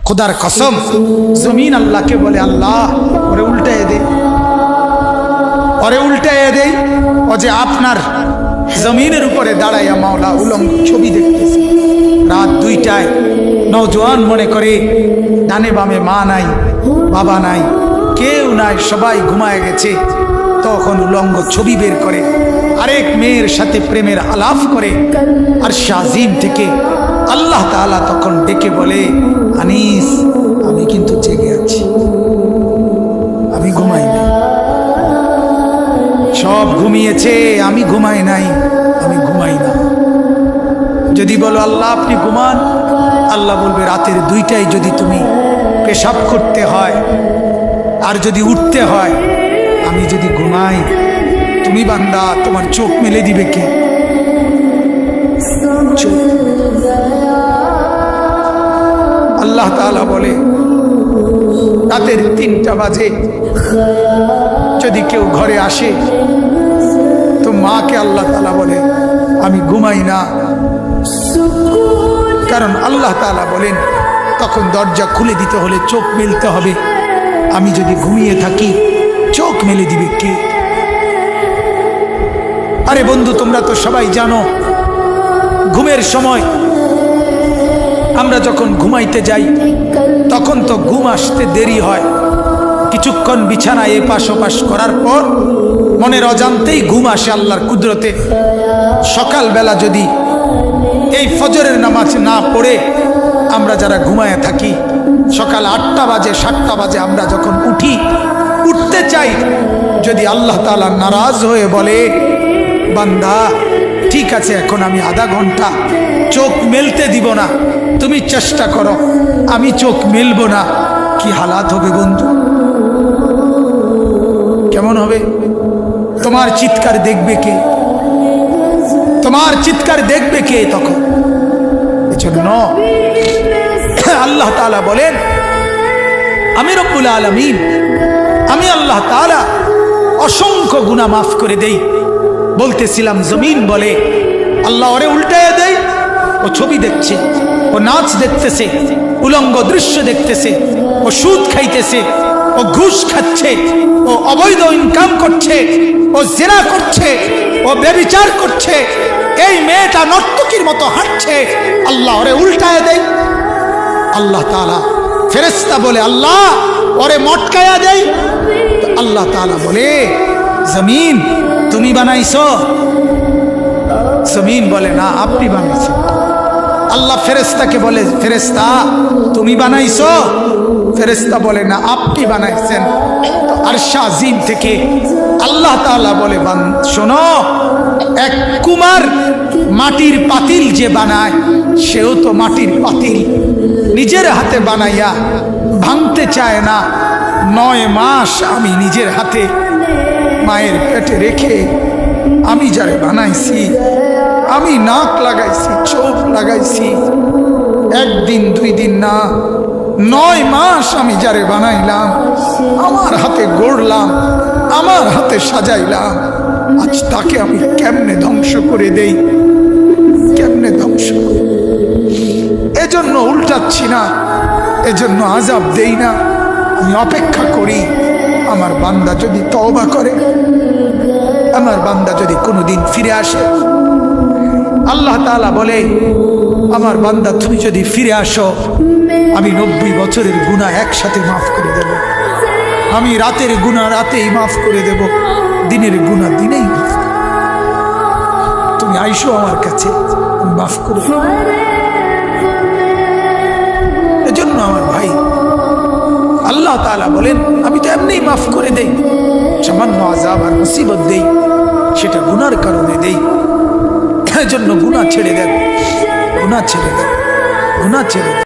खुदार कसम जमीन अल्लाह के बोले अल्लाह और उल्टाए दे और जे आपनार जमीनेर ऊपरे दाड़ाइया माওলা उलंग छवि देखतेছে रात 2टाয় नौजवान मने करे डाने बामे मा नाई बाबा नाई केउ नाई सबाई घुमाय गेছে तखन उलंग छवि बेर करे आरेक मेয়ের সাথে প্রেমের আলাপ করে আর শাজিম থেকে আল্লাহ তাআলা তখন ডেকে বলে আনিস আমি কিন্তু জেগে আছি আমি ঘুমাই না সব ঘুমিয়েছে আমি ঘুমাই নাই আমি ঘুমাই না যদি বলো আল্লাহ আপনি ঘুমান আল্লাহ বলবে রাতের 2টায় যদি তুমি পেশাব করতে হয় আর যদি উঠতে হয় আমি যদি ঘুমাই তুমি বান্দা তোমার চোখ মেলে দিবে কে আল্লাহ তাআলা বলে রাতের 3টা বাজে যদি কেউ ঘরে আসে তো মাকে আল্লাহ তাআলা বলে আমি ঘুমাই না কারণ আল্লাহ তাআলা বলেন তখন দরজা খুলে দিতে হলে চোখ মেলতে হবে আমি যদি ঘুমিয়ে থাকি চোখ মেলে দিবে কে আরে বন্ধু তোমরা তো সবাই জানো ঘুমের সময় আমরা যখন ঘুমাইতে যাই তখন তো ঘুম আসতে দেরি হয় কিছুক্ষণ বিছানায় এপাশ ওপাশ করার পর মনের অজান্তেই ঘুম আসে আল্লাহর কুদরতে সকালবেলা যদি এই ফজরের নামাজ না পড়ে আমরা যারা ঘুমায় থাকি সকাল 8টা বাজে 7টা বাজে আমরা যখন উঠতে চাই যদি আল্লাহ তাআলা নারাজ হয়ে বলে বান্দা ঠিক আছে এখন আমি আধা ঘন্টা চোখ মেলতে দিব না তুমি চেষ্টা করো আমি চোখ মেলবো না কি হালাত হবে বন্ধু কেমন হবে তোমার চিৎকার দেখবে কে তোমার চিৎকার দেখবে কে তখন এজন্য আল্লাহ তাআলা বলেন আমি রব্বুল আলামিন আমি আল্লাহ তাআলা অসংখ্য গুনাহ মাফ করে দেই বলতেছিলাম জমিন বলে আল্লাহ ওরে উল্টায় দেই ও ছবি দেখছে ও নাচ দেখতেছে উলঙ্গ দৃশ্য দেখতেছে ও সুদ খাইতেছে ও ঘুষ খাচ্ছে ও অবৈধ ইনকাম করছে ও জিনা করছে ও ব্যভিচার করছে এই মেয়েটা নর্তকীর মতো হাঁটছে আল্লাহ ওরে উল্টায় দেয় আল্লাহ তাআলা ফেরেশতা বলে আল্লাহ ওরে মটকায়া দেয় আল্লাহ তাআলা বলে জমিন তুমি বানাইছো জমিন বলে না আপনি বানাইছেন আল্লাহ ফেরেশতাকে বলে ফেরেশতা তুমি বানাইছো ফেরেশতা বলে না আপনি বানাইছেন আরশ আজিম থেকে আল্লাহ তাআলা বলে শোনো এক কুমার মাটির পাতিল যে বানায় সেও তো মাটির পাতিল নিজের হাতে বানাইয়া ভাঙতে চায় না 9 মাস আমি নিজের হাতে মায়ের পেটে রেখে আমি যারে বানাইছি আমি নাক লাগাইছি চোখ লাগাইছি একদিন 2 দিন না 9 মাস আমি যারে বানাইলাম আমার হাতে গড়লাম আমার হাতে সাজাইলাম আজ তাকে আমি কেমনে ধ্বংস করে দেই কেমনে ধ্বংস করি এজন্য উল্টাচ্ছি না এজন্য আযাব দেই না আমি অপেক্ষা করি আমার বান্দা যদি তওবা করে আমার বান্দা যদি কোনোদিন ফিরে আসে আল্লাহ তাআলা বলে আমার বান্দা তুমি যদি ফিরে আসো আমি 90 বছরের গুনাহ একসাথে মাফ করে দেব আমি রাতের গুনাহ রাতেই মাফ করে দেব দিনের গুনাহ দিনেই মাফ তুমি আইসো আমার কাছে আমি মাফ করে দেব এজন্য আমার ভাই আল্লাহ তাআলা বলেন আমি তো এমনিই মাফ করে দেই সামান্য আযাব আর মুসিবত দেই সেটা গুনার কারণে দেই এজন্য গুনাহ ছেড়ে দেন গুনাহ ছেড়ে দেন গুনাহ ছেড়ে দেন